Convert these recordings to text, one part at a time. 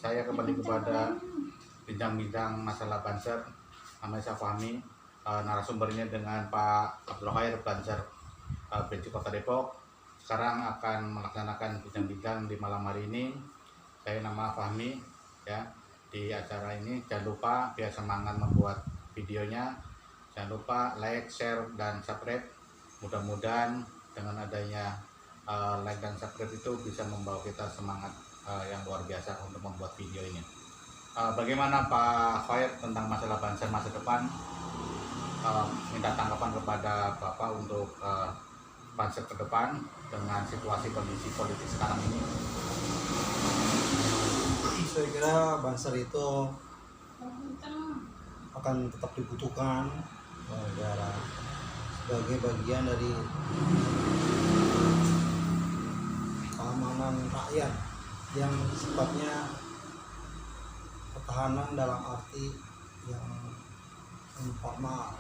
Saya kembali kepada bincang-bincang masalah Banser. Namanya saya Fahmi, narasumbernya dengan Pak Abdul Khair Banser, BNC Kota Depok. Sekarang akan melaksanakan bincang-bincang di malam hari ini. Saya nama Fahmi ya. Di acara ini jangan lupa biar semangat membuat videonya. Jangan lupa like, share, dan subscribe. Mudah-mudahan dengan adanya like dan subscribe itu bisa membawa kita semangat yang luar biasa untuk membuat video ini. Bagaimana Pak Khair tentang masalah Banser masa depan? Minta tanggapan kepada Bapak untuk Banser ke depan dengan situasi kondisi politik sekarang ini. Saya kira Banser itu akan tetap dibutuhkan negara sebagai bagian dari keamanan rakyat yang sifatnya pertahanan dalam arti yang informal.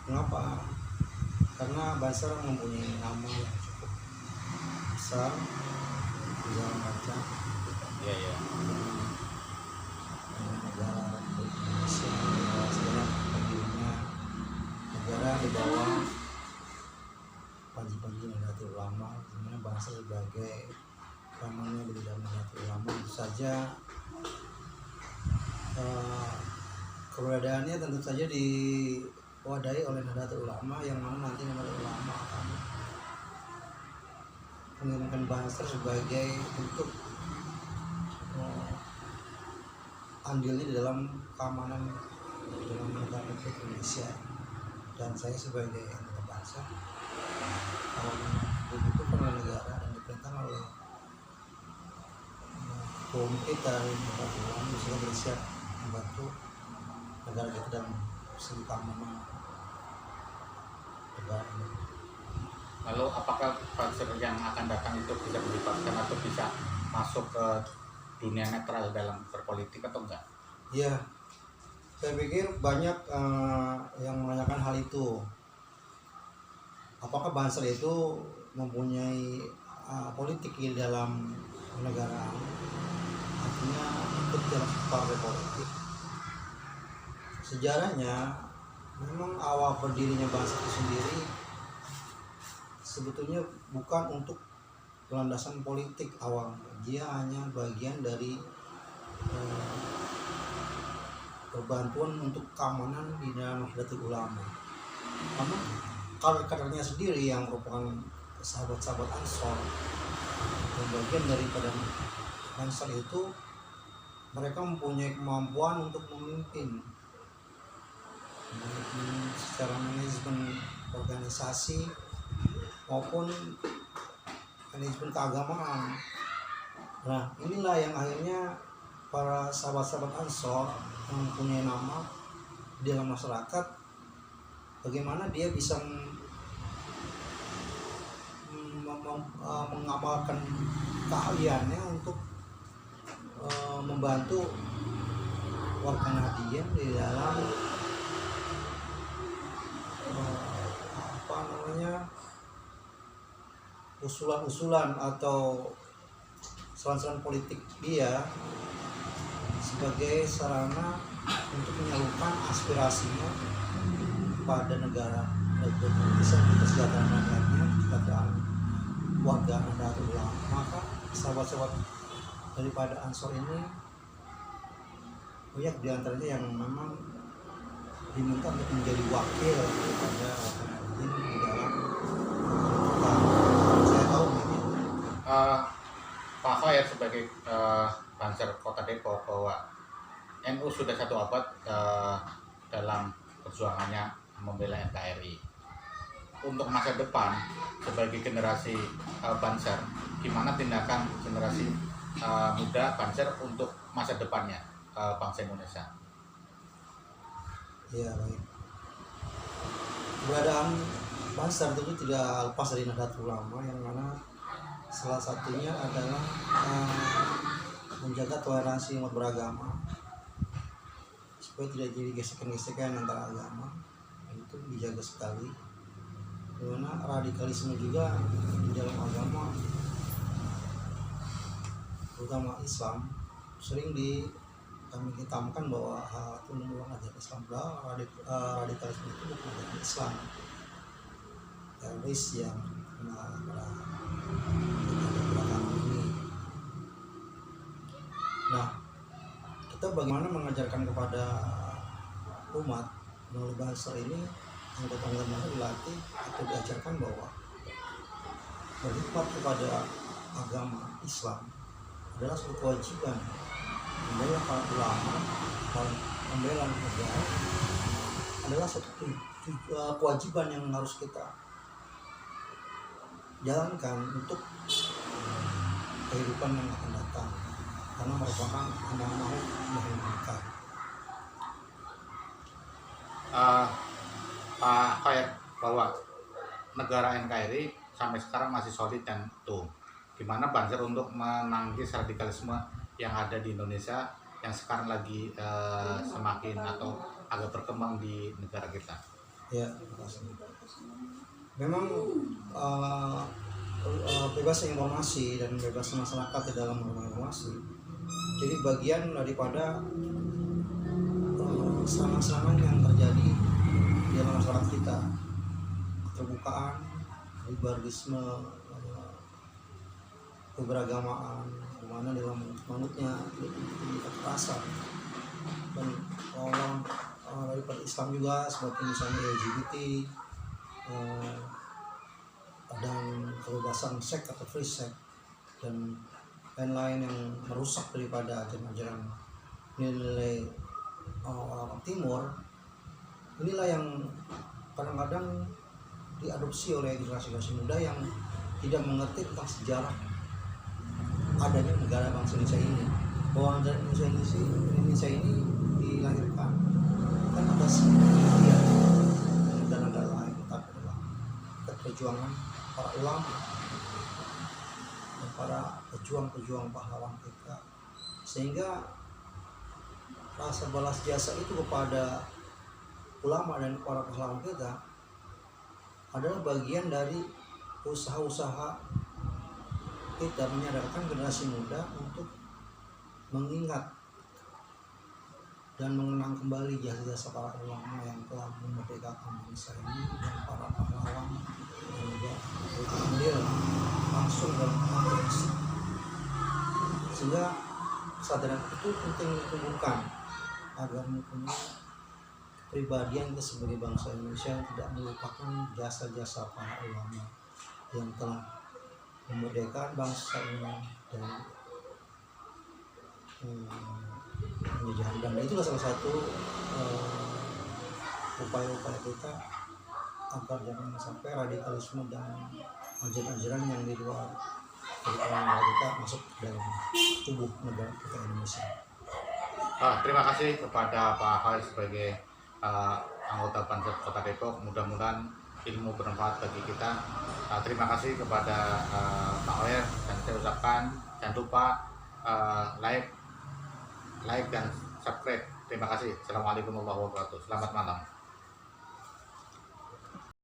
Kenapa? Karena Banser mempunyai nama yang cukup besar di dalam kancah negara Indonesia, negara segala berdirinya negara di bawah Panji Nahdlatul Ulama, di mana Banser sebagai namanya di dalam Nahdlatul Ulama. Tentu saja keberadaannya tentu saja diwadai oleh Nahdlatul Ulama, yang mana nanti Nahdlatul Ulama akan mengirimkan Banser sebagai bentuk andilnya di dalam keamanan di dalam negara Indonesia. Dan saya sebagai anggota Banser dibutuhkan oleh negara dan diperintahkan oleh kaum kita Nahdlatul Ulama bisa bersiap membantu negara kita dalam segi keamanan negara ini. Lalu apakah Banser yang akan datang itu bisa dilibatkan atau bisa masuk ke dunia netral dalam berpolitik atau enggak? Ya, saya pikir banyak yang menanyakan hal itu. Apakah Banser itu mempunyai politik di dalam negara, artinya ikut dalam partai politik? Sejarahnya memang awal berdirinya Banser itu sendiri sebetulnya bukan untuk landasan politik awal. Dia hanya bagian dari perbantuan untuk keamanan di dalam Nahdlatul Ulama. Namun kader-kadernya sendiri yang merupakan sahabat-sahabat Ansor, yang bagian daripada Banser itu, mereka mempunyai kemampuan untuk memimpin secara manajemen organisasi maupun manajemen keagamaan. Nah, inilah yang akhirnya para sahabat-sahabat Ansor yang mempunyai nama di dalam masyarakat, bagaimana dia bisa mengamalkan keahliannya untuk membantu warga Nahdien di dalam usulan-usulan atau serangan politik dia sebagai sarana untuk menyalurkan aspirasinya pada negara untuk kesejahteraan rakyatnya, kesejahteraan warga Nahdlatul Ulama. Maka sahabat-sahabat daripada Ansor ini banyak diantaranya yang memang diminta untuk menjadi wakil daripada Nahdien di dalam saya tahu ini. Pak Khair sebagai Banser Kota Depok bahwa NU sudah 1 abad dalam perjuangannya membela NKRI. Untuk masa depan sebagai generasi Banser, gimana tindakan generasi muda Banser untuk masa depannya bangsa Indonesia? Ya, baik. Keberadaan Banser tentu tidak lepas dari Nahdlatul Ulama, yang mana salah satunya adalah menjaga toleransi umat beragama supaya tidak jadi gesekan-gesekan antara agama. Itu dijaga sekali. Dimana radikalisme juga di dalam agama, terutama Islam, sering kami hitamkan bahwa itu memang ajaran Islam, bahwa radikalisme itu bukan ajaran Islam. Teroris yang kena pada belakangan ini. Nah, kita bagaimana mengajarkan kepada umat melalui bahasa ini, anggota-anggota dilatih atau diajarkan bahwa berkhidmat kepada agama Islam adalah suatu kewajiban. Membela para ulama, membela negara adalah satu kewajiban yang harus kita jalankan untuk kehidupan yang akan datang, karena merupakan amanah yang kita. Pak Khair, bahwa negara NKRI sampai sekarang masih solid dan utuh. Gimana Banser untuk menangkis radikalisme yang ada di Indonesia yang sekarang lagi semakin atau agak berkembang di negara kita? Ya, terima kasih. Memang bebas informasi dan bebas masyarakat di dalam informasi jadi bagian daripada serangan-serangan yang terjadi di dalam masyarakat kita. Keterbukaan, liberalisme, keberagamaan, di mana dalam manutnya kekerasan, dan orang daripada Islam juga seperti misalnya LGBT, dan kebebasan seks atau free sex dan lain-lain yang merusak daripada ajaran-ajaran nilai orang timur. Inilah yang kadang-kadang diadopsi oleh generasi muda yang tidak mengerti tentang sejarah adanya negara bangsa Indonesia ini, bahwa negara Indonesia ini dilahirkan kan atas kemudian negara-negara lain, tapi adalah perjuangan para ulama dan para pejuang-pejuang pahlawan kita, sehingga rasa balas jasa itu kepada ulama dan para pahlawan kita adalah bagian dari usaha-usaha kita menyadarkan generasi muda untuk mengingat dan mengenang kembali jasa-jasa para ulama yang telah memerdekakan bangsa ini dan para pahlawan yang juga andil langsung dalam konteks, sehingga kesadaran itu penting ditumbuhkan agar mempunyai kepribadian kita sebagai bangsa Indonesia yang tidak melupakan jasa-jasa para ulama yang telah memerdekakan bangsa ini dan penjajahan Belanda. Itulah salah satu upaya-upaya kita agar jangan sampai radikalisme dan ajaran-ajaran yang di luar dari negara kita masuk ke dalam tubuh negara kita Indonesia. Terima kasih kepada Pak Khair sebagai anggota Banser Kota Depok. Mudah-mudahan ilmu bermanfaat bagi kita. Terima kasih kepada Pak Khair, dan saya ucapkan jangan lupa like dan subscribe. Terima kasih. Assalamualaikum warahmatullahi wabarakatuh. Selamat malam.